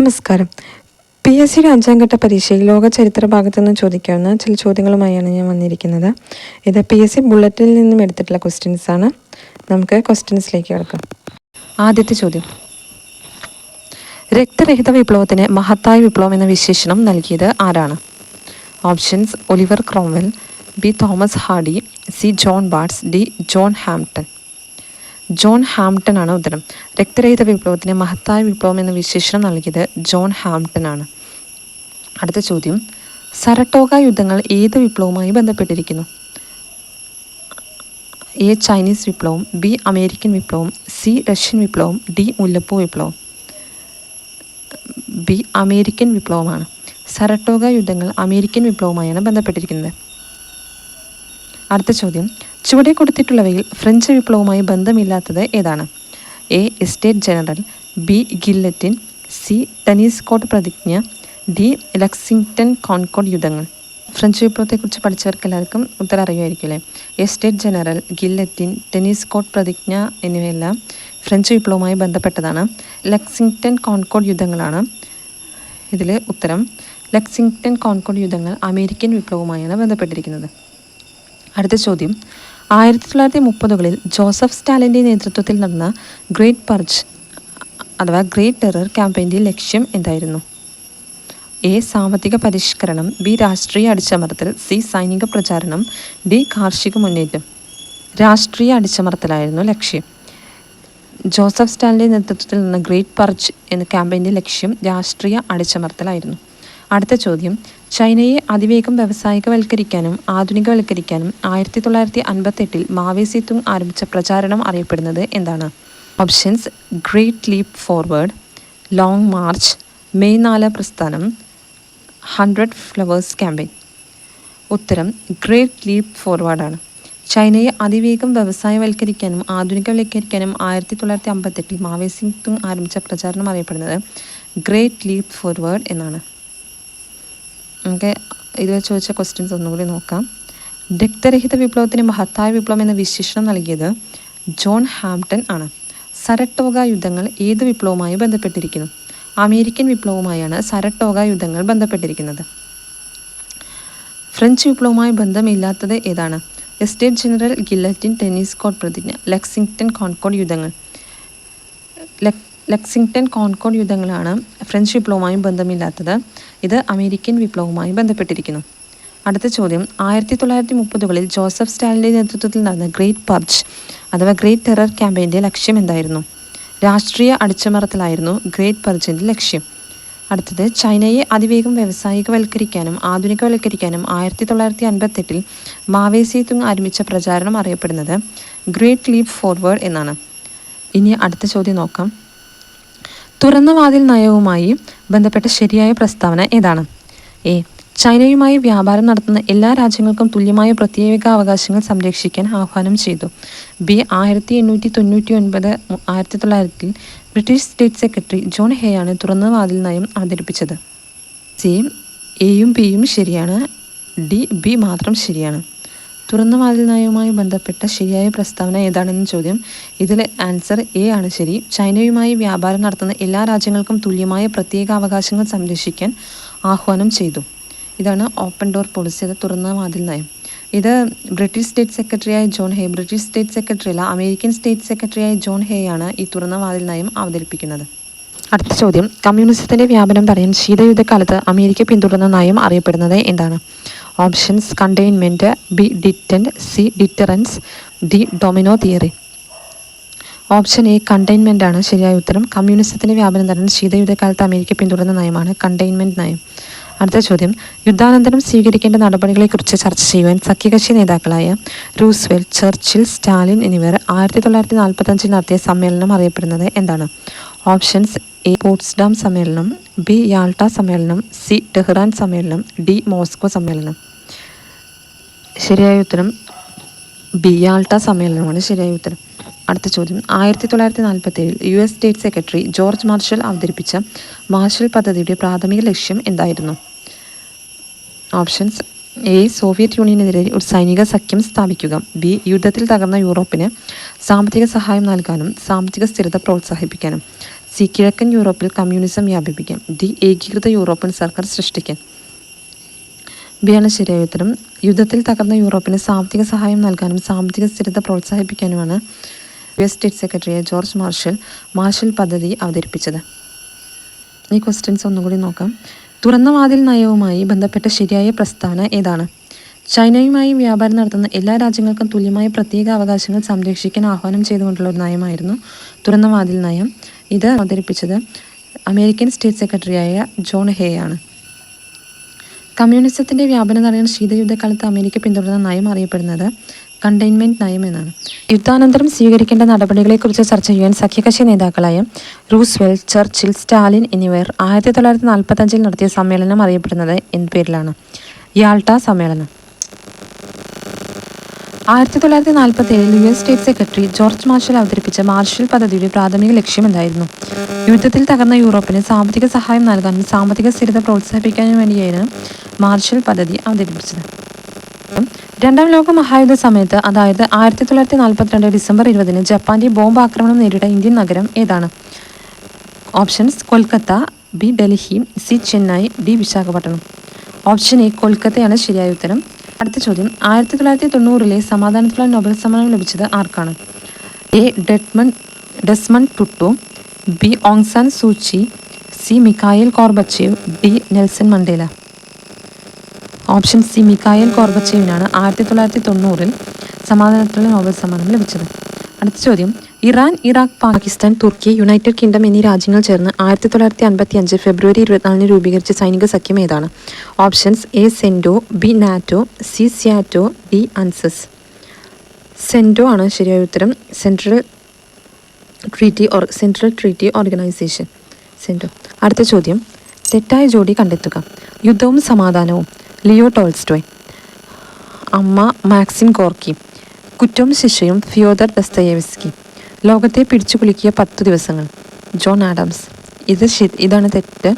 നമസ്കാരം. PSCയുടെ 5ാം ഘട്ട പരീക്ഷയിൽ ലോക ചരിത്ര ഭാഗത്തു നിന്ന് ചോദിക്കാവുന്ന ചില ചോദ്യങ്ങളുമായാണ് ഞാൻ വന്നിരിക്കുന്നത്. ഇത് PSC ബുള്ളറ്റിൽ നിന്നും എടുത്തിട്ടുള്ള ക്വസ്റ്റ്യൻസ് ആണ്. നമുക്ക് ക്വസ്റ്റ്യൻസിലേക്ക് കിടക്കാം. ആദ്യത്തെ ചോദ്യം, രക്തരഹിത വിപ്ലവത്തിന് മഹത്തായ വിപ്ലവം എന്ന വിശേഷണം നൽകിയത് ആരാണ്? Options: Oliver Cromwell, B Thomas Hardy, C John Barts, D John Hampton. John Hampton ആണ് ഉത്തരം. രക്തരഹിത വിപ്ലവത്തിന് മഹത്തായ വിപ്ലവം എന്ന വിശേഷണം നൽകിയത് ജോൺ ഹാംപ്ടൺ ആണ്. അടുത്ത ചോദ്യം, സരട്ടോഗ യുദ്ധങ്ങൾ ഏത് വിപ്ലവവുമായി ബന്ധപ്പെട്ടിരിക്കുന്നു? A ചൈനീസ് വിപ്ലവം, B അമേരിക്കൻ വിപ്ലവം, C റഷ്യൻ വിപ്ലവം, D മുല്ലപ്പൂ വിപ്ലവം. B American വിപ്ലവമാണ്. സരട്ടോഗ യുദ്ധങ്ങൾ അമേരിക്കൻ വിപ്ലവവുമായാണ് ബന്ധപ്പെട്ടിരിക്കുന്നത്. അടുത്ത ചോദ്യം, ചുവടെ കൊടുത്തിട്ടുള്ളവയിൽ ഫ്രഞ്ച് വിപ്ലവവുമായി ബന്ധമില്ലാത്തത് ഏതാണ്? A estate general, B guillotine, C ടെന്നീസ്കോട്ട് പ്രതിജ്ഞ, D ലെക്സിംഗ്ടൺ കോൺകോർഡ് യുദ്ധങ്ങൾ. ഫ്രഞ്ച് വിപ്ലവത്തെക്കുറിച്ച് പഠിച്ചവർക്ക് എല്ലാവർക്കും ഉത്തരം അറിയുമായിരിക്കും അല്ലേ? എസ്റ്റേറ്റ് ജനറൽ, ഗില്ലറ്റിൻ, ടെന്നീസ്കോട്ട് പ്രതിജ്ഞ എന്നിവയെല്ലാം ഫ്രഞ്ച് വിപ്ലവവുമായി ബന്ധപ്പെട്ടതാണ്. ലെക്സിംഗ്ടൺ കോൺകോർഡ് യുദ്ധങ്ങളാണ് ഇതിൽ ഉത്തരം. ലെക്സിംഗ്ടൺ കോൺകോർഡ് യുദ്ധങ്ങൾ അമേരിക്കൻ വിപ്ലവവുമായാണ് ബന്ധപ്പെട്ടിരിക്കുന്നത്. അടുത്ത ചോദ്യം, 1930കളിൽ ജോസഫ് സ്റ്റാലിൻ്റെ നേതൃത്വത്തിൽ നടന്ന ഗ്രേറ്റ് പർജ് അഥവാ ഗ്രേറ്റ് ടെറർ ക്യാമ്പയിൻ്റെ ലക്ഷ്യം എന്തായിരുന്നു? A സാമ്പത്തിക പരിഷ്കരണം, B രാഷ്ട്രീയ അടിച്ചമർത്തൽ, C സൈനിക പ്രചാരണം, D കാർഷിക മുന്നേറ്റം. രാഷ്ട്രീയ അടിച്ചമർത്തലായിരുന്നു ലക്ഷ്യം. ജോസഫ് സ്റ്റാലിൻ്റെ നേതൃത്വത്തിൽ നടന്ന ഗ്രേറ്റ് പർജ് എന്ന ക്യാമ്പയിൻ്റെ ലക്ഷ്യം രാഷ്ട്രീയ അടിച്ചമർത്തലായിരുന്നു. അടുത്ത ചോദ്യം, ചൈനയെ അതിവേഗം വ്യാവസായികവൽക്കരിക്കാനും ആധുനികവൽക്കരിക്കാനും 1958 മാവോ സേ തുങ് ആരംഭിച്ച പ്രചാരണം അറിയപ്പെടുന്നത് എന്താണ്? Options: great leap forward, long March, May 4 പ്രസ്ഥാനം, 100 ഫ്ലവേഴ്സ് ക്യാമ്പയിൻ. ഉത്തരം ഗ്രേറ്റ് ലീപ്പ് ഫോർവേഡാണ്. ചൈനയെ അതിവേഗം വ്യവസായവൽക്കരിക്കാനും ആധുനികവൽക്കരിക്കാനും 1958 മാവോ സേ തുങ് ആരംഭിച്ച പ്രചാരണം അറിയപ്പെടുന്നത് ഗ്രേറ്റ് ലീപ്പ് ഫോർവേഡ് എന്നാണ്. നമുക്ക് ഇതുവരെ ചോദിച്ച ക്വസ്റ്റ്യൻസ് ഒന്നുകൂടി നോക്കാം. രക്തരഹിത വിപ്ലവത്തിന് മഹത്തായ വിപ്ലവം എന്ന വിശേഷണം നൽകിയത് ജോൺ ഹാംപ്ടൺ ആണ്. സരട്ടോഗ യുദ്ധങ്ങൾ ഏത് വിപ്ലവവുമായി ബന്ധപ്പെട്ടിരിക്കുന്നു? അമേരിക്കൻ വിപ്ലവവുമായാണ് സരട്ടോഗ യുദ്ധങ്ങൾ ബന്ധപ്പെട്ടിരിക്കുന്നത്. ഫ്രഞ്ച് വിപ്ലവവുമായി ബന്ധമില്ലാത്തത് ഏതാണ്? എസ്റ്റേറ്റ് ജനറൽ, ഗില്ലറ്റിൻ, ടെന്നീസ്കോട്ട് പ്രതിജ്ഞ, ലെക്സിംഗ്ടൺ കോൺകോർഡ് യുദ്ധങ്ങൾ. ലെക്സിംഗ്ടൺ കോൺകോർഡ് യുദ്ധങ്ങളാണ് ഫ്രഞ്ച് വിപ്ലവവുമായി ബന്ധമില്ലാത്തത്. ഇത് അമേരിക്കൻ വിപ്ലവവുമായി ബന്ധപ്പെട്ടിരിക്കുന്നു. അടുത്ത ചോദ്യം, 1930കളിൽ ജോസഫ് സ്റ്റാലിൻ്റെ നേതൃത്വത്തിൽ നടന്ന ഗ്രേറ്റ് പർജ് അഥവാ ഗ്രേറ്റ് ടെറർ ക്യാമ്പയിൻ്റെ ലക്ഷ്യം എന്തായിരുന്നു? രാഷ്ട്രീയ അടിച്ചമർത്തലായിരുന്നു ഗ്രേറ്റ് പർജിൻ്റെ ലക്ഷ്യം. അടുത്തത്, ചൈനയെ അതിവേഗം വ്യാവസായികവൽക്കരിക്കാനും ആധുനികവൽക്കരിക്കാനും 1958 മാവോ സേ തുങ് ആരംഭിച്ച പ്രചാരണം അറിയപ്പെടുന്നത് ഗ്രേറ്റ് ലീപ്പ് ഫോർവേഡ് എന്നാണ്. ഇനി അടുത്ത ചോദ്യം നോക്കാം. തുറന്ന വാതിൽ നയവുമായി ബന്ധപ്പെട്ട ശരിയായ പ്രസ്താവന ഏതാണ്? A ചൈനയുമായി വ്യാപാരം നടത്തുന്ന എല്ലാ രാജ്യങ്ങൾക്കും തുല്യമായ പ്രത്യേക അവകാശങ്ങൾ സംരക്ഷിക്കാൻ ആഹ്വാനം ചെയ്തു. B 1899 1900 British state secretary John ഹേയാണ് തുറന്ന വാതിൽ നയം അവതരിപ്പിച്ചത്. C എയും ബിയും ശരിയാണ്, D B മാത്രം ശരിയാണ്. തുറന്ന വാതിൽ നയവുമായി ബന്ധപ്പെട്ട ശരിയായ പ്രസ്താവന ഏതാണെന്ന് ചോദ്യം. ഇതിൽ ആൻസർ A ആണ് ശരി. ചൈനയുമായി വ്യാപാരം നടത്തുന്ന എല്ലാ രാജ്യങ്ങൾക്കും തുല്യമായ പ്രത്യേക അവകാശങ്ങൾ സംരക്ഷിക്കാൻ ആഹ്വാനം ചെയ്തു. ഇതാണ് ഓപ്പൺ ഡോർ പോളിസി, അത് തുറന്ന വാതിൽ നയം. ഇത് ബ്രിട്ടീഷ് സ്റ്റേറ്റ് സെക്രട്ടറിയായ John Hay, British state secretary അല്ല, അമേരിക്കൻ സ്റ്റേറ്റ് സെക്രട്ടറിയായ ജോൺ ഹേയാണ് ഈ തുറന്ന വാതിൽ നയം അവതരിപ്പിക്കുന്നത്. അടുത്ത ചോദ്യം, കമ്മ്യൂണിസത്തിൻ്റെ വ്യാപനം തടയാൻ ശീതയുദ്ധകാലത്ത് അമേരിക്ക പിന്തുടർന്ന നയം അറിയപ്പെടുന്നത് എന്താണ്? Options: containment, B detent, C deterrence, D domino theory. Option A containment ആണ് ശരിയായ ഉത്തരം. കമ്മ്യൂണിസത്തിൻ്റെ വ്യാപനം തടയാൻ ശീതയുദ്ധകാലത്ത് അമേരിക്ക പിന്തുടർന്ന നയമാണ് കണ്ടെയ്ൻമെൻറ്റ് നയം. അടുത്ത ചോദ്യം, യുദ്ധാനന്തരം സ്വീകരിക്കേണ്ട നടപടികളെക്കുറിച്ച് ചർച്ച ചെയ്യുവാൻ സഖ്യകക്ഷി നേതാക്കളായ റൂസ്വെൽറ്റ്, ചർച്ചിൽ, സ്റ്റാലിൻ എന്നിവർ 1945 നടത്തിയ സമ്മേളനം അറിയപ്പെടുന്നത് എന്താണ്? ഓപ്ഷൻസ്: A പോട്സ്ഡാം സമ്മേളനം, B യാൾട്ട സമ്മേളനം, C ടെഹ്റാൻ സമ്മേളനം, D മോസ്കോ സമ്മേളനം. ശരിയായ ഉത്തരം B യാൾട്ട സമ്മേളനമാണ് ശരിയായ ഉത്തരം. അടുത്ത ചോദ്യം, 1947 US state secretary George Marshall അവതരിപ്പിച്ച മാർഷൽ പദ്ധതിയുടെ പ്രാഥമിക ലക്ഷ്യം എന്തായിരുന്നു? ഓപ്ഷൻസ്: A സോവിയറ്റ് യൂണിയനെതിരെ ഒരു സൈനിക സഖ്യം സ്ഥാപിക്കുക, B യുദ്ധത്തിൽ തകർന്ന യൂറോപ്പിന് സാമ്പത്തിക സഹായം നൽകാനും സാമ്പത്തിക സ്ഥിരത പ്രോത്സാഹിപ്പിക്കാനും, സി കിഴക്കൻ യൂറോപ്പിൽ കമ്മ്യൂണിസം വ്യാപിപ്പിക്കാം. ഡി ഏകീകൃത യൂറോപ്യൻ സർക്കാർ സൃഷ്ടിക്കാൻ. ബി ആണ് ശരിയായ ഉത്തരം. യുദ്ധത്തിൽ തകർന്ന യൂറോപ്പിന് സാമ്പത്തിക സഹായം നൽകാനും സാമ്പത്തിക സ്ഥിരത പ്രോത്സാഹിപ്പിക്കാനുമാണ് US സ്റ്റേറ്റ് സെക്രട്ടറിയായ ജോർജ് മാർഷൽ പദ്ധതി അവതരിപ്പിച്ചത്. ഈ ക്വസ്റ്റ്യൻസ് ഒന്നുകൂടി നോക്കാം. തുറന്ന വാതിൽ നയവുമായി ബന്ധപ്പെട്ട ശരിയായ പ്രസ്താവന ഏതാണ്? ചൈനയുമായി വ്യാപാരം നടത്തുന്ന എല്ലാ രാജ്യങ്ങൾക്കും തുല്യമായ പ്രത്യേക അവകാശങ്ങൾ സംരക്ഷിക്കാൻ ആഹ്വാനം ചെയ്തുകൊണ്ടുള്ള ഒരു നയമായിരുന്നു തുറന്ന വാതിൽ നയം. ഇത് അവതരിപ്പിച്ചത് അമേരിക്കൻ സ്റ്റേറ്റ് സെക്രട്ടറിയായ ജോൺ ഹേ ആണ്. കമ്മ്യൂണിസത്തിൻ്റെ വ്യാപനം തടയാൻ ശീതയുദ്ധകാലത്ത് അമേരിക്ക പിന്തുടർന്ന നയം അറിയപ്പെടുന്നത് കണ്ടെയ്ൻമെൻറ്റ് നയം എന്നാണ്. യുദ്ധാനന്തരം സ്വീകരിക്കേണ്ട നടപടികളെക്കുറിച്ച് ചർച്ച ചെയ്യാൻ സഖ്യകക്ഷി നേതാക്കളായ റൂസ്വെൽറ്റ്, ചർച്ചിൽ, സ്റ്റാലിൻ എന്നിവർ 1945 നടത്തിയ സമ്മേളനം അറിയപ്പെടുന്നത് എന്ത് പേരിലാണ്? യാൾട്ട സമ്മേളനം. 1947 US state secretary George Marshall അവതരിപ്പിച്ച മാർഷൽ പദ്ധതിയുടെ പ്രാഥമിക ലക്ഷ്യം എന്തായിരുന്നു? യുദ്ധത്തിൽ തകർന്ന യൂറോപ്പിന് സാമ്പത്തിക സഹായം നൽകാനും സാമ്പത്തിക സ്ഥിരത പ്രോത്സാഹിപ്പിക്കാനും വേണ്ടിയാണ് മാർഷൽ പദ്ധതി അവതരിപ്പിച്ചത്. രണ്ടാം ലോക മഹായുദ്ധ സമയത്ത്, അതായത് 1942 ഡിസംബർ 20-ന് ജപ്പാന്റെ ബോംബ് ആക്രമണം നേരിട്ട ഇന്ത്യൻ നഗരം ഏതാണ്? Options: Kolkata, B Delhi, C Chennai, D Visakhapatnam. Option A കൊൽക്കത്തയാണ് ശരിയായ ഉത്തരം. അടുത്ത ചോദ്യം: 1990-ലെ സമാധാനത്തിനുള്ള നൊബേൽ സമ്മാനം ലഭിച്ചത് ആർക്കാണ്? A Desmond Tutu, B Aung San Suu Kyi, C Mikhail Gorbachev, D Nelson Mandela. Option C Mikhail ഗോർബച്ചേവിനാണ് 1990-ൽ സമാധാനത്തിനുള്ള നൊബേൽ സമ്മാനം ലഭിച്ചത്. അടുത്ത ചോദ്യം: ഇറാൻ, ഇറാഖ്, പാകിസ്ഥാൻ, തുർക്കി, യുണൈറ്റഡ് കിങ്ഡം എന്നീ രാജ്യങ്ങൾ ചേർന്ന് 1955 ഫെബ്രുവരി 24-ന് രൂപീകരിച്ച സൈനിക സഖ്യം ഏതാണ്? Options: A CENTO, B NATO, C SEATO, D ANZUS. CENTO ആണ് ശരിയായ ഉത്തരം. Central Treaty Organization, CENTO. അടുത്ത ചോദ്യം: തെറ്റായ ജോഡി കണ്ടെത്തുക. യുദ്ധവും സമാധാനവും, ലിയോ ടോൾസ്റ്റോയ്. അമ്മ, മാക്സിം ഗോർക്കി. കുറ്റവും ശിക്ഷയും, ഫിയോദർ ദസ്തയേവ്സ്കി. ലോകത്തെ പിടിച്ചു കുലുക്കിയ 10 ദിവസങ്ങൾ, ജോൺ ആഡംസ്. ഇതാണ് തെറ്റ്.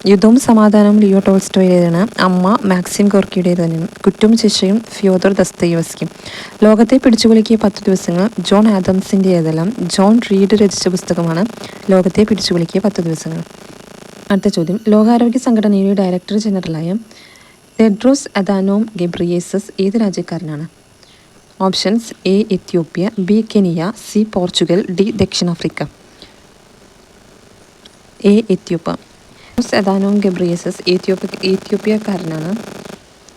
യുദ്ധവും സമാധാനവും ലിയോ ടോൾസ്റ്റോയുടേതാണ്. അമ്മ മാക്സിം ഗോർക്കിയുടേതാണ്. കുറ്റവും ശിക്ഷയും ഫിയോദർ ദസ്തയേവ്സ്കി. ലോകത്തെ പിടിച്ചു കുലുക്കിയ 10 ദിവസങ്ങൾ ജോൺ ആഡംസിൻ്റേതെല്ലാം ജോൺ റീഡ് രചിച്ച പുസ്തകമാണ് ലോകത്തെ പിടിച്ചു കുലുക്കിയ 10 ദിവസങ്ങൾ. അടുത്ത ചോദ്യം: ലോകാരോഗ്യ സംഘടനയുടെ ഡയറക്ടർ ജനറലായ ടെഡ്രോസ് അദാനോം ഗെബ്രിയേസസ് ഏത് രാജ്യക്കാരനാണ്? Options: A Ethiopia, B Kenya, C Portugal, D ദക്ഷിണാഫ്രിക്ക. A Ethiopia. Tedros Adhanom Ghebreyesus എത്യോപ്യക്കാരനാണ്.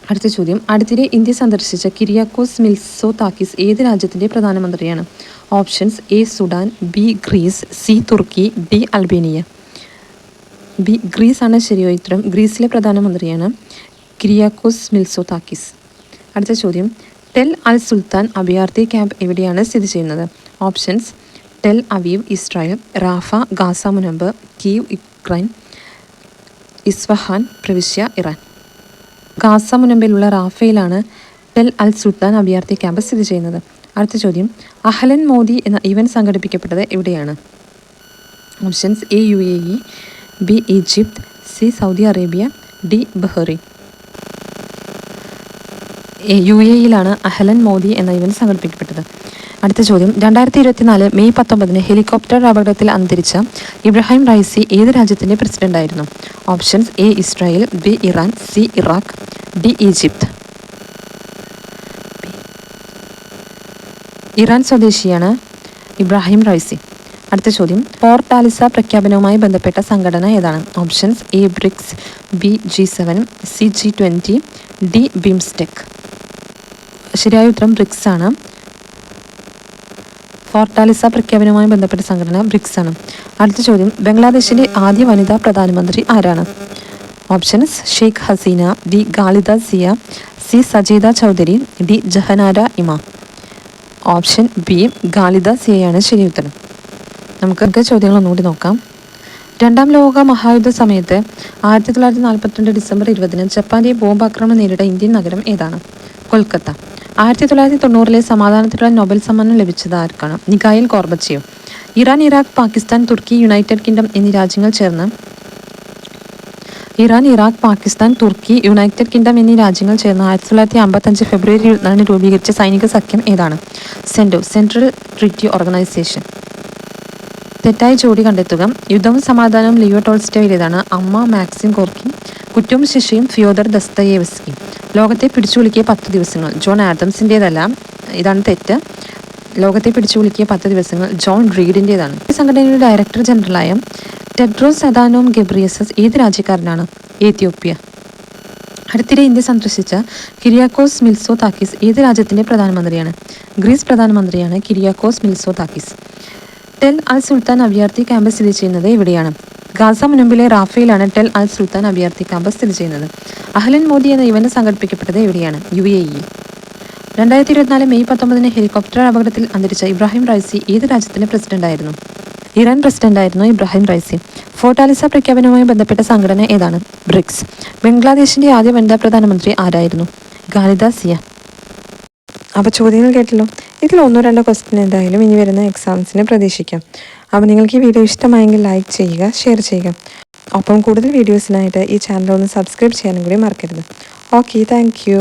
അടുത്ത ചോദ്യം: അടുത്തിടെ ഇന്ത്യ സന്ദർശിച്ച കിരിയാക്കോസ് മിത്സോതാക്കിസ് ഏത് രാജ്യത്തിൻ്റെ പ്രധാനമന്ത്രിയാണ്? Options: A Sudan, B Greece, C തുർക്കി, ഡി അൽബേനിയ. ബി ഗ്രീസ് ആണ് ശരിയായ ഉത്തരം. ഗ്രീസിലെ പ്രധാനമന്ത്രിയാണ് കിരിയാക്കോസ് മിത്സോതാക്കിസ്. അടുത്ത ചോദ്യം: ടെൽ അൽ സുൽത്താൻ അഭയാർത്ഥി ക്യാമ്പ് എവിടെയാണ് സ്ഥിതി ചെയ്യുന്നത്? Options: Tel Aviv, Israel, Rafah, Gaza മുനമ്പ്, കീവ്, യുക്രൈൻ, ഇസ്ഫഹാൻ പ്രവിശ്യ, ഇറാൻ. ഗാസ മുനമ്പിലുള്ള റാഫയിലാണ് ടെൽ അൽ സുൽത്താൻ അഭയാർത്ഥി ക്യാമ്പ് സ്ഥിതി ചെയ്യുന്നത്. അടുത്ത ചോദ്യം: അഹ്ലൻ മോദി എന്ന ഇവന്റ് സംഘടിപ്പിക്കപ്പെട്ടത് എവിടെയാണ്? Options: A UAE, B Egypt, C Saudi Arabia, D Bahrain. UAEയിലാണ് അഹ്ലൻ മോദി എന്ന ഇവന്റ് സംഘടിപ്പിക്കപ്പെട്ടത്. അടുത്ത ചോദ്യം: 2024 മെയ് 19-ന് ഹെലികോപ്റ്റർ അപകടത്തിൽ അന്തരിച്ച ഇബ്രാഹിം റൈസി ഏത് രാജ്യത്തിൻ്റെ പ്രസിഡന്റായിരുന്നു? Options: A Israel, B Iran, C Iraq, D Egypt. Iran സ്വദേശിയാണ് ഇബ്രാഹിം റൈസി. അടുത്ത ചോദ്യം: പോർട്ട് ആലിസ പ്രഖ്യാപനവുമായി ബന്ധപ്പെട്ട സംഘടന ഏതാണ്? Options: A BRICS, B G7, C G20, D BIMSTEC. ശരിയായ ഉത്തരം ബ്രിക്സ് ആണ്. പോർട്ട് ആലിസ പ്രഖ്യാപനവുമായി ബന്ധപ്പെട്ട സംഘടന ബ്രിക്സ് ആണ്. അടുത്ത ചോദ്യം: ബംഗ്ലാദേശിൻ്റെ ആദ്യ വനിതാ പ്രധാനമന്ത്രി ആരാണ്? ഓപ്ഷൻസ്: ഷെയ്ഖ് ഹസീന, ബി ഖാലിദ സിയ, സി സജീദ ചൗധരി, ഡി ജഹനാര ഇമാം. ഓപ്ഷൻ ബി ഖാലിദ സിയയാണ് ശരി ഉത്തരം. നമുക്ക് ചോദ്യങ്ങൾ ഒന്നുകൂടി നോക്കാം. രണ്ടാം ലോക മഹായുദ്ധ സമയത്ത് 1942 ഡിസംബർ 20-ന് ജപ്പാന്റെ ബോംബ് ആക്രമണം നേരിട്ട ഇന്ത്യൻ നഗരം ഏതാണ്? കൊൽക്കത്ത. 1990-ലെ സമാധാനത്തിനുള്ള നൊബേൽ സമ്മാനം ലഭിച്ചത് ആർക്കാണ്? Mikhail Gorbachev. Iran, Iraq, Pakistan, തുർക്കി, യുണൈറ്റഡ് കിങ്ഡം എന്നീ രാജ്യങ്ങൾ ചേർന്ന് 1955 ഫെബ്രുവരി 24-ന് രൂപീകരിച്ച സൈനിക സഖ്യം ഏതാണ്? CENTO, central Treaty organisation. തെറ്റായ ജോഡി കണ്ടെത്തുക. യുദ്ധവും സമാധാനവും ലിയോ ടോൾസ്റ്റോയിലേതാണ്. അമ്മ മാക്സിം ഗോർക്കി. കുറ്റവും ശിക്ഷയും ഫ്യോദർ ദസ്തയേവ്സ്കി. ലോകത്തെ പിടിച്ചുകുലുക്കിയ 10 ദിവസങ്ങൾ ജോൺ ആഡംസിൻ്റേതല്ല, ഇതാണ് തെറ്റ്. ലോകത്തെ പിടിച്ചുകുലുക്കിയ 10 ദിവസങ്ങൾ ജോൺ റീഡിൻ്റേതാണ്. ഈ സംഘടനയുടെ ഡയറക്ടർ ജനറലായ ടെഡ്രോസ് അദാനോം ഗെബ്രിയേസസ് ഏത് രാജ്യക്കാരനാണ്? എത്യോപ്യ. അടുത്തിടെ ഇന്ത്യ സന്ദർശിച്ച കിരിയാക്കോസ് മിത്സോതാക്കിസ് ഏത് രാജ്യത്തിൻ്റെ പ്രധാനമന്ത്രിയാണ്? ഗ്രീസ് പ്രധാനമന്ത്രിയാണ് കിരിയാക്കോസ് മിത്സോതാക്കിസ്. ടെൽ അൽ സുൽത്താൻ അഭയാർത്ഥി ക്യാമ്പ് സ്ഥിതി ചെയ്യുന്നത് എവിടെയാണ്? ഗാസ മുനമ്പിലെ റാഫയിലാണ് ടെൽ അൽ സുൽത്താൻ അഭയാർത്ഥി ക്യാമ്പ് സ്ഥിതി ചെയ്യുന്നത്. അഹ്ലൻ മോദി എന്ന ഇവന്റ് സംഘടിപ്പിക്കപ്പെട്ടത് എവിടെയാണ്? UAE. 2024 മെയ് 19 ഹെലികോപ്റ്റർ അപകടത്തിൽ അന്തരിച്ച ഇബ്രാഹിം റൈസി ഏത് രാജ്യത്തിൻ്റെ പ്രസിഡന്റായിരുന്നു? ഇറാൻ പ്രസിഡന്റായിരുന്നു ഇബ്രാഹിം റൈസി. ഫോർട്ടാലിസ പ്രഖ്യാപനവുമായി ബന്ധപ്പെട്ട സംഘടന ഏതാണ്? ബ്രിക്സ്. ബംഗ്ലാദേശിൻ്റെ ആദ്യ വനിതാ പ്രധാനമന്ത്രി ആരായിരുന്നു? ഖാലിദ സിയ. അപ്പോൾ ചോദ്യങ്ങൾ കേട്ടല്ലോ. ഇതിൽ 1-2 ക്വസ്റ്റ്യൻ എന്തായാലും ഇനി വരുന്ന എക്സാംസിന് പ്രതീക്ഷിക്കാം. അപ്പോൾ നിങ്ങൾക്ക് ഈ വീഡിയോ ഇഷ്ടമായെങ്കിൽ ലൈക്ക് ചെയ്യുക, ഷെയർ ചെയ്യുക. ഒപ്പം കൂടുതൽ വീഡിയോസിനായിട്ട് ഈ ചാനൽ ഒന്ന് സബ്സ്ക്രൈബ് ചെയ്യാനും കൂടി മറക്കരുത്. Okay, thank you.